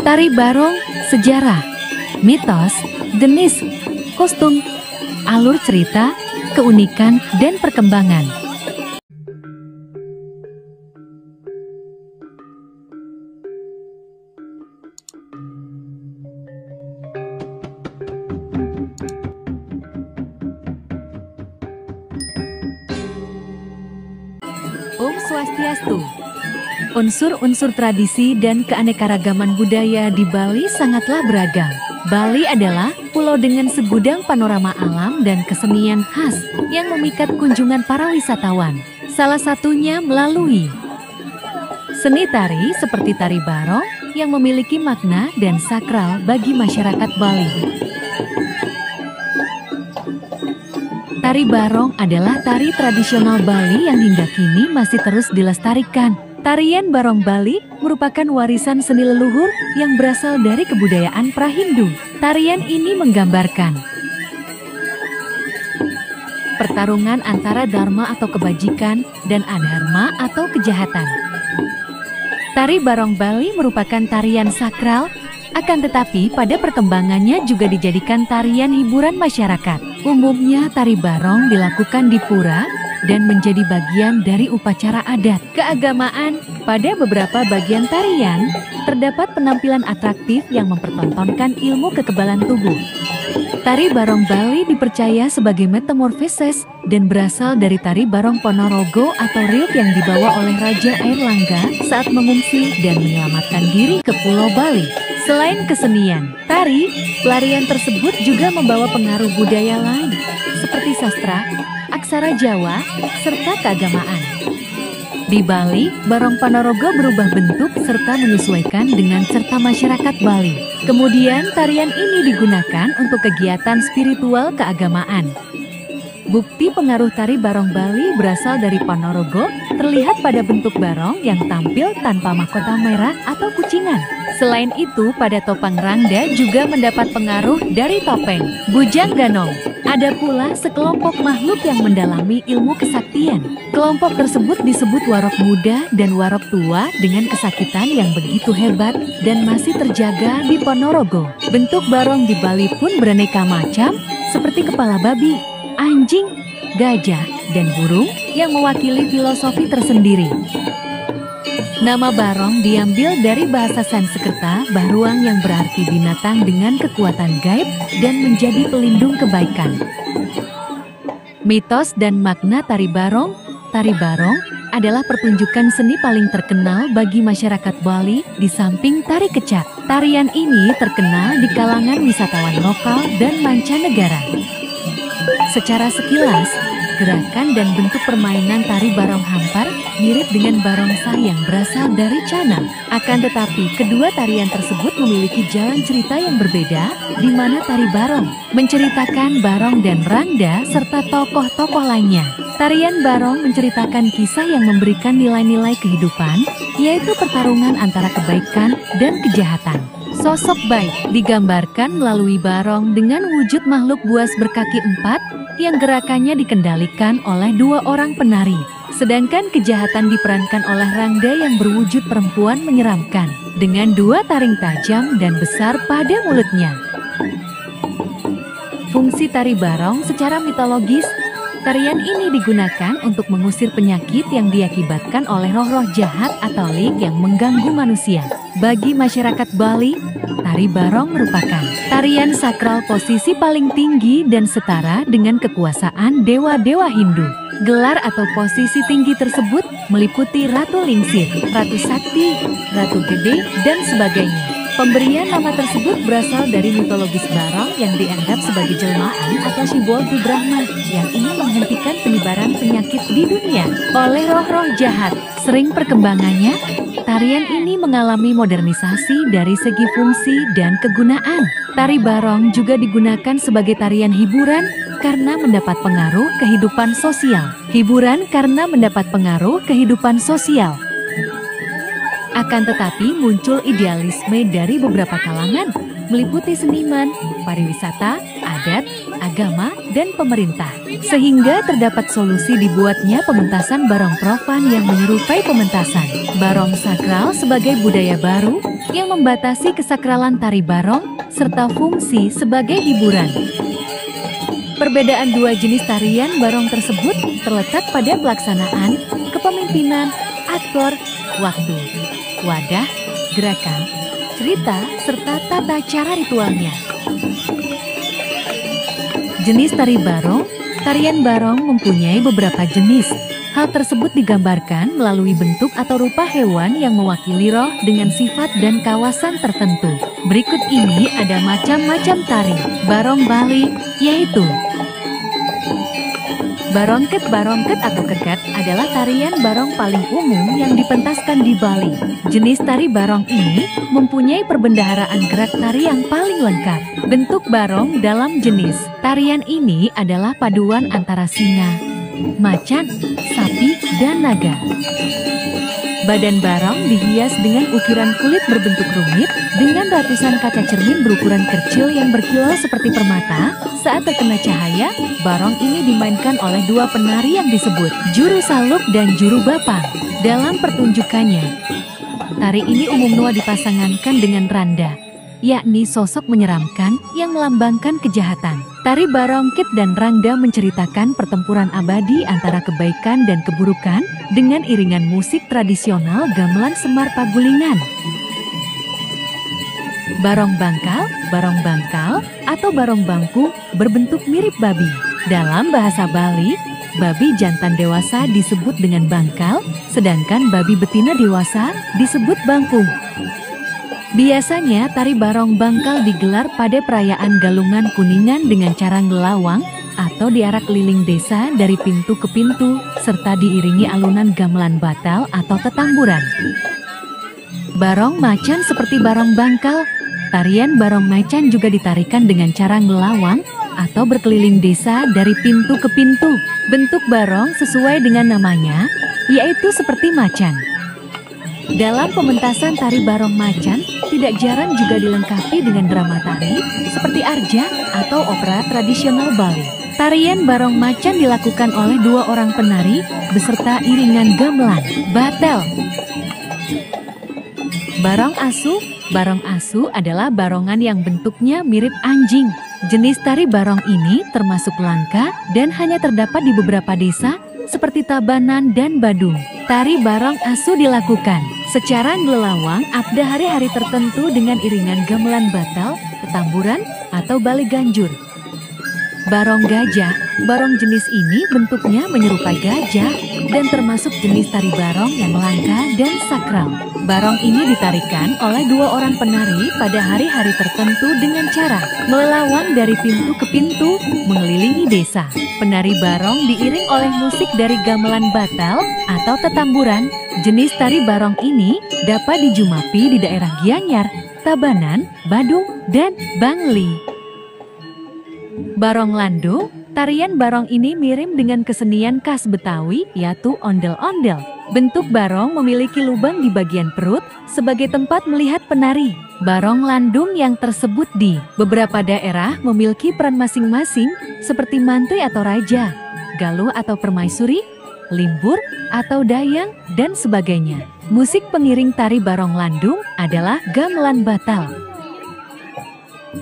Tari barong, sejarah, mitos, jenis, kostum, alur cerita, keunikan, dan perkembangan. Om Swastiastu. Unsur-unsur tradisi dan keanekaragaman budaya di Bali sangatlah beragam. Bali adalah pulau dengan segudang panorama alam dan kesenian khas yang memikat kunjungan para wisatawan. Salah satunya melalui seni tari seperti tari barong yang memiliki makna dan sakral bagi masyarakat Bali. Tari barong adalah tari tradisional Bali yang hingga kini masih terus dilestarikan. Tarian barong Bali merupakan warisan seni leluhur yang berasal dari kebudayaan pra-Hindu. Tarian ini menggambarkan pertarungan antara dharma atau kebajikan dan adharma atau kejahatan. Tari barong Bali merupakan tarian sakral, akan tetapi pada perkembangannya juga dijadikan tarian hiburan masyarakat. Umumnya tari barong dilakukan di pura dan menjadi bagian dari upacara adat. Keagamaan, pada beberapa bagian tarian, terdapat penampilan atraktif yang mempertontonkan ilmu kekebalan tubuh. Tari barong Bali dipercaya sebagai metamorfosis dan berasal dari tari barong Ponorogo atau riok yang dibawa oleh Raja Airlangga saat mengungsi dan menyelamatkan diri ke Pulau Bali. Selain kesenian, tari, pelarian tersebut juga membawa pengaruh budaya lain, seperti sastra, aksara Jawa, serta keagamaan. Di Bali, barong Ponorogo berubah bentuk serta menyesuaikan dengan serta masyarakat Bali. Kemudian, tarian ini digunakan untuk kegiatan spiritual keagamaan. Bukti pengaruh tari barong Bali berasal dari Ponorogo terlihat pada bentuk barong yang tampil tanpa mahkota merah atau kucingan. Selain itu, pada topeng Rangda juga mendapat pengaruh dari topeng Bujang Ganong. Ada pula sekelompok makhluk yang mendalami ilmu kesaktian. Kelompok tersebut disebut Warok Muda dan Warok Tua dengan kesakitan yang begitu hebat dan masih terjaga di Ponorogo. Bentuk barong di Bali pun beraneka macam, seperti kepala babi, anjing, gajah, dan burung yang mewakili filosofi tersendiri. Nama barong diambil dari bahasa Sanskerta Bahruang yang berarti binatang dengan kekuatan gaib dan menjadi pelindung kebaikan. Mitos dan makna tari barong. Tari barong adalah pertunjukan seni paling terkenal bagi masyarakat Bali di samping tari kecak. Tarian ini terkenal di kalangan wisatawan lokal dan mancanegara. Secara sekilas, gerakan dan bentuk permainan tari barong hampar mirip dengan barongsai yang berasal dari Canang. Akan tetapi, kedua tarian tersebut memiliki jalan cerita yang berbeda, di mana tari barong menceritakan barong dan rangda serta tokoh-tokoh lainnya. Tarian barong menceritakan kisah yang memberikan nilai-nilai kehidupan, yaitu pertarungan antara kebaikan dan kejahatan. Sosok baik digambarkan melalui barong dengan wujud makhluk buas berkaki empat yang gerakannya dikendalikan oleh dua orang penari. Sedangkan kejahatan diperankan oleh rangda yang berwujud perempuan menyeramkan dengan dua taring tajam dan besar pada mulutnya. Fungsi tari barong secara mitologis, tarian ini digunakan untuk mengusir penyakit yang diakibatkan oleh roh-roh jahat atau lik yang mengganggu manusia. Bagi masyarakat Bali, tari barong merupakan tarian sakral posisi paling tinggi dan setara dengan kekuasaan dewa-dewa Hindu. Gelar atau posisi tinggi tersebut meliputi Ratu Lingsir, Ratu Sakti, Ratu Gede, dan sebagainya. Pemberian nama tersebut berasal dari mitologis barong yang dianggap sebagai jelmaan atau simbol Brahma yang ingin menghentikan penyebaran penyakit di dunia oleh roh-roh jahat. Sering perkembangannya, tarian ini mengalami modernisasi dari segi fungsi dan kegunaan. Tari barong juga digunakan sebagai tarian hiburan karena mendapat pengaruh kehidupan sosial. Hiburan karena mendapat pengaruh kehidupan sosial. Akan tetapi muncul idealisme dari beberapa kalangan, meliputi seniman, pariwisata, adat, agama, dan pemerintah. Sehingga terdapat solusi dibuatnya pementasan barong profan yang menyerupai pementasan barong sakral sebagai budaya baru yang membatasi kesakralan tari barong serta fungsi sebagai hiburan. Perbedaan dua jenis tarian barong tersebut terletak pada pelaksanaan, kepemimpinan, aktor, waktu, wadah, gerakan, cerita, serta tata cara ritualnya. Jenis tari barong. Tarian barong mempunyai beberapa jenis. Hal tersebut digambarkan melalui bentuk atau rupa hewan yang mewakili roh dengan sifat dan kawasan tertentu. Berikut ini ada macam-macam tari barong Bali, yaitu barongket. Barongket atau kegat adalah tarian barong paling umum yang dipentaskan di Bali. Jenis tari barong ini mempunyai perbendaharaan gerak tari yang paling lengkap. Bentuk barong dalam jenis tarian ini adalah paduan antara singa, macan, sapi, dan naga. Badan barong dihias dengan ukiran kulit berbentuk rumit dengan ratusan kaca cermin berukuran kecil yang berkilau seperti permata. Saat terkena cahaya, barong ini dimainkan oleh dua penari yang disebut juru saluk dan juru bapang. Dalam pertunjukannya, tari ini umumnya dipasangankan dengan randa, yakni sosok menyeramkan yang melambangkan kejahatan. Tari barongkit dan rangda menceritakan pertempuran abadi antara kebaikan dan keburukan dengan iringan musik tradisional gamelan Semar Pagulingan. Barong bangkal atau barong bangku berbentuk mirip babi. Dalam bahasa Bali, babi jantan dewasa disebut dengan bangkal, sedangkan babi betina dewasa disebut bangku. Biasanya tari barong bangkal digelar pada perayaan Galungan Kuningan dengan cara ngelawang atau diarak keliling desa dari pintu ke pintu serta diiringi alunan gamelan batal atau tetamburan. Barong macan seperti barong bangkal. Tarian barong macan juga ditarikan dengan cara ngelawang atau berkeliling desa dari pintu ke pintu. Bentuk barong sesuai dengan namanya, yaitu seperti macan. Dalam pementasan tari barong macan, tidak jarang juga dilengkapi dengan drama tari seperti arja atau opera tradisional Bali. Tarian barong macan dilakukan oleh dua orang penari beserta iringan gamelan batel. Barong asu. Barong asu adalah barongan yang bentuknya mirip anjing. Jenis tari barong ini termasuk langka dan hanya terdapat di beberapa desa seperti Tabanan dan Badung. Tari barong asu dilakukan secara ngelawang pada hari-hari tertentu dengan iringan gamelan batal, tetamburan, atau bali ganjur. Barong gajah. Barong jenis ini bentuknya menyerupai gajah dan termasuk jenis tari barong yang langka dan sakral. Barong ini ditarikan oleh dua orang penari pada hari-hari tertentu dengan cara melelawang dari pintu ke pintu mengelilingi desa. Penari barong diiring oleh musik dari gamelan batal atau tetamburan. Jenis tari barong ini dapat dijumapi di daerah Gianyar, Tabanan, Badung, dan Bangli. Barong landung. Tarian barong ini mirip dengan kesenian khas Betawi, yaitu ondel-ondel. Bentuk barong memiliki lubang di bagian perut sebagai tempat melihat penari. Barong landung yang tersebut di beberapa daerah memiliki peran masing-masing seperti mantri atau raja, galuh atau permaisuri, limbur atau dayang, dan sebagainya. Musik pengiring tari barong landung adalah gamelan batal.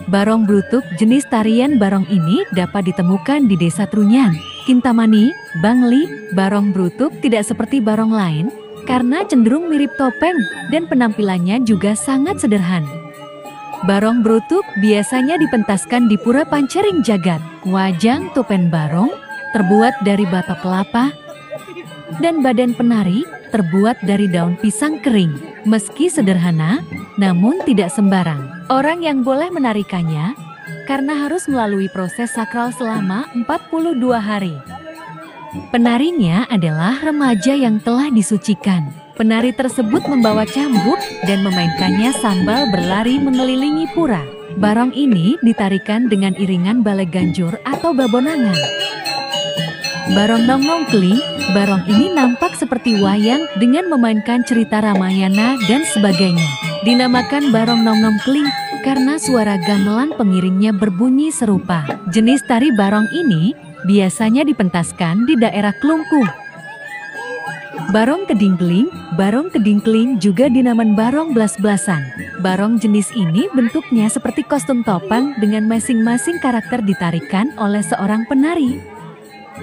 Barong brutuk. Jenis tarian barong ini dapat ditemukan di Desa Trunyan, Kintamani, Bangli. Barong brutuk tidak seperti barong lain karena cenderung mirip topeng dan penampilannya juga sangat sederhana. Barong brutuk biasanya dipentaskan di Pura Pancering Jagat. Wajang topeng barong terbuat dari bata kelapa dan badan penari terbuat dari daun pisang kering. Meski sederhana, namun tidak sembarang orang yang boleh menarikannya karena harus melalui proses sakral selama 42 hari. Penarinya adalah remaja yang telah disucikan. Penari tersebut membawa cambuk dan memainkannya sambil berlari mengelilingi pura. Barong ini ditarikan dengan iringan bale ganjur atau babonangan. Barong nongnong keling. Barong ini nampak seperti wayang dengan memainkan cerita Ramayana dan sebagainya. Dinamakan barong nongnong keling karena suara gamelan pengiringnya berbunyi serupa. Jenis tari barong ini biasanya dipentaskan di daerah Klungkung. Barong kedingkling juga dinamakan barong blas-blasan. Barong jenis ini bentuknya seperti kostum topeng dengan masing-masing karakter ditarikan oleh seorang penari.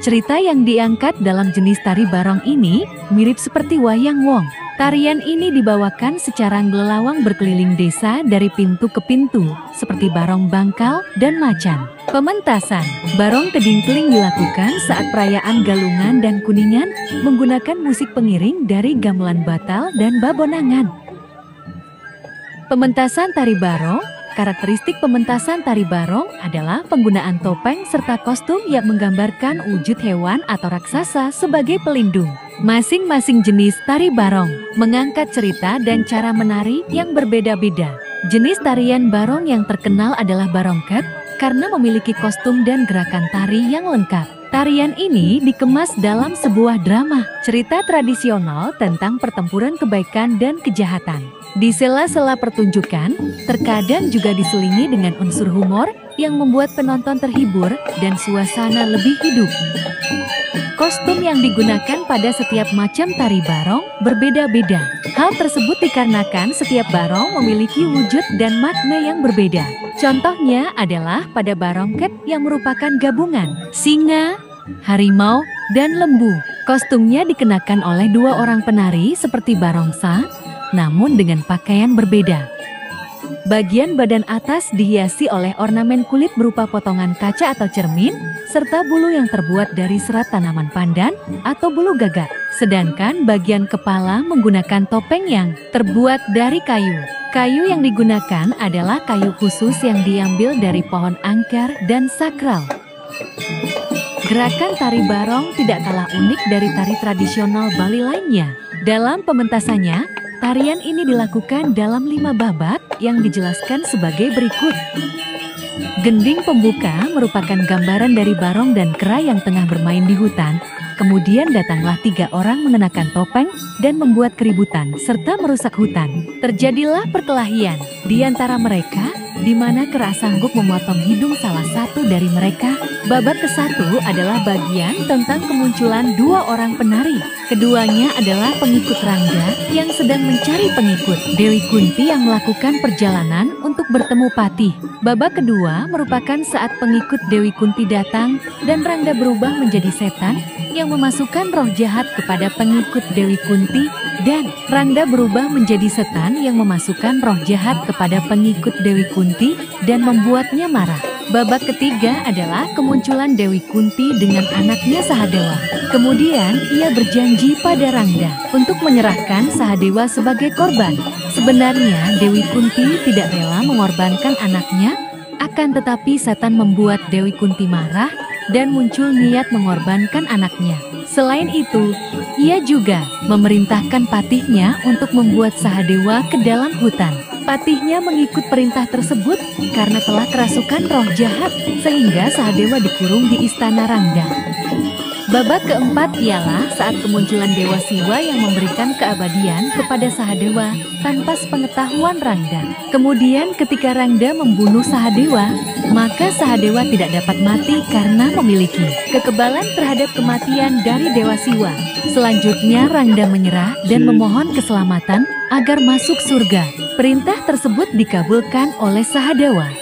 Cerita yang diangkat dalam jenis tari barong ini mirip seperti wayang wong. Tarian ini dibawakan secara ngelelawang berkeliling desa dari pintu ke pintu, seperti barong bangkal dan macan. Pementasan barong kedingkling dilakukan saat perayaan Galungan dan Kuningan menggunakan musik pengiring dari gamelan batal dan babonangan. Pementasan tari barong. Karakteristik pementasan tari barong adalah penggunaan topeng serta kostum yang menggambarkan wujud hewan atau raksasa sebagai pelindung. Masing-masing jenis tari barong mengangkat cerita dan cara menari yang berbeda-beda. Jenis tarian barong yang terkenal adalah barongket karena memiliki kostum dan gerakan tari yang lengkap. Tarian ini dikemas dalam sebuah drama, cerita tradisional tentang pertempuran kebaikan dan kejahatan. Di sela-sela pertunjukan, terkadang juga diselingi dengan unsur humor yang membuat penonton terhibur dan suasana lebih hidup. Kostum yang digunakan pada setiap macam tari barong berbeda-beda. Hal tersebut dikarenakan setiap barong memiliki wujud dan makna yang berbeda. Contohnya adalah pada barongket yang merupakan gabungan singa, harimau, dan lembu. Kostumnya dikenakan oleh dua orang penari seperti barongsa, namun dengan pakaian berbeda. Bagian badan atas dihiasi oleh ornamen kulit berupa potongan kaca atau cermin, serta bulu yang terbuat dari serat tanaman pandan atau bulu gagak. Sedangkan bagian kepala menggunakan topeng yang terbuat dari kayu. Kayu yang digunakan adalah kayu khusus yang diambil dari pohon angker dan sakral. Gerakan tari barong tidak kalah unik dari tari tradisional Bali lainnya. Dalam pementasannya, tarian ini dilakukan dalam 5 babak yang dijelaskan sebagai berikut. Gending pembuka merupakan gambaran dari barong dan kera yang tengah bermain di hutan. Kemudian datanglah 3 orang mengenakan topeng dan membuat keributan serta merusak hutan. Terjadilah perkelahian di antara mereka, di mana kera sanggup memotong hidung salah satu dari mereka. Babak ke-1 adalah bagian tentang kemunculan 2 orang penari. Keduanya adalah pengikut Rangga yang sedang mencari pengikut. Dewi Kunti yang melakukan perjalanan untuk bertemu Patih. Babak kedua merupakan saat pengikut Dewi Kunti datang dan Rangga berubah menjadi setan yang memasukkan roh jahat kepada pengikut Dewi Kunti, dan Rangga berubah menjadi setan yang memasukkan roh jahat kepada pengikut Dewi Kunti dan membuatnya marah. Babak ketiga adalah kemunculan Dewi Kunti dengan anaknya Sahadewa. Kemudian ia berjanji pada Rangga untuk menyerahkan Sahadewa sebagai korban. Sebenarnya Dewi Kunti tidak rela mengorbankan anaknya, akan tetapi setan membuat Dewi Kunti marah dan muncul niat mengorbankan anaknya. Selain itu, ia juga memerintahkan patihnya untuk membuat Sahadewa ke dalam hutan. Patihnya mengikut perintah tersebut karena telah kerasukan roh jahat, sehingga Sahadewa dikurung di istana Rangga. Babak keempat ialah saat kemunculan Dewa Siwa yang memberikan keabadian kepada Sahadewa tanpa sepengetahuan Rangga. Kemudian ketika Rangga membunuh Sahadewa, maka Sahadewa tidak dapat mati karena memiliki kekebalan terhadap kematian dari Dewa Siwa. Selanjutnya Rangga menyerah dan memohon keselamatan agar masuk surga. Perintah tersebut dikabulkan oleh Sahadewa.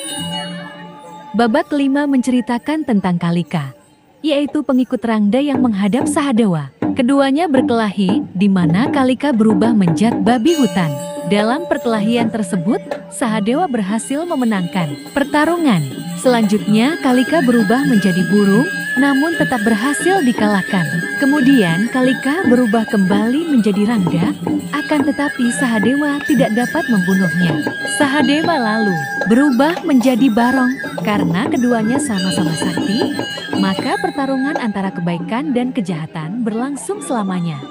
Babak kelima menceritakan tentang Kalika, yaitu pengikut Rangga yang menghadap Sahadewa. Keduanya berkelahi, di mana Kalika berubah menjadi babi hutan. Dalam perkelahian tersebut, Sahadewa berhasil memenangkan pertarungan. Selanjutnya, Kalika berubah menjadi burung, namun tetap berhasil dikalahkan. Kemudian, Kalika berubah kembali menjadi Rangga, akan tetapi Sahadewa tidak dapat membunuhnya. Sahadewa lalu berubah menjadi Barong. Karena keduanya sama-sama sakti, maka pertarungan antara kebaikan dan kejahatan berlangsung selamanya.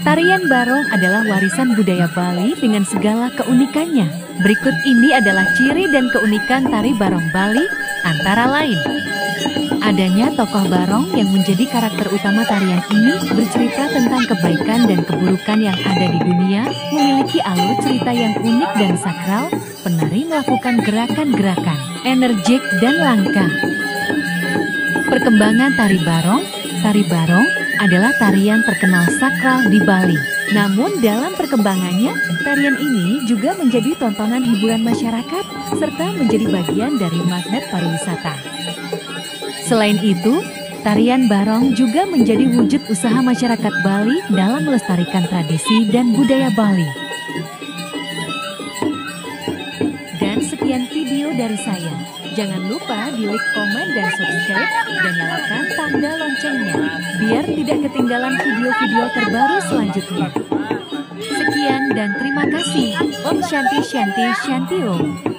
Tarian barong adalah warisan budaya Bali dengan segala keunikannya. Berikut ini adalah ciri dan keunikan tari barong Bali, antara lain: adanya tokoh barong yang menjadi karakter utama tarian ini, bercerita tentang kebaikan dan keburukan yang ada di dunia, memiliki alur cerita yang unik dan sakral. Penari melakukan gerakan-gerakan energik dan langka. Perkembangan tari barong adalah tarian terkenal sakral di Bali. Namun dalam perkembangannya, tarian ini juga menjadi tontonan hiburan masyarakat serta menjadi bagian dari magnet pariwisata. Selain itu, tarian barong juga menjadi wujud usaha masyarakat Bali dalam melestarikan tradisi dan budaya Bali. Dan sekian video dari saya. Jangan lupa di like, komen, dan subscribe, dan nyalakan tanda loncengnya, biar tidak ketinggalan video-video terbaru selanjutnya. Sekian dan terima kasih. Om Shanti Shanti Shanti Om.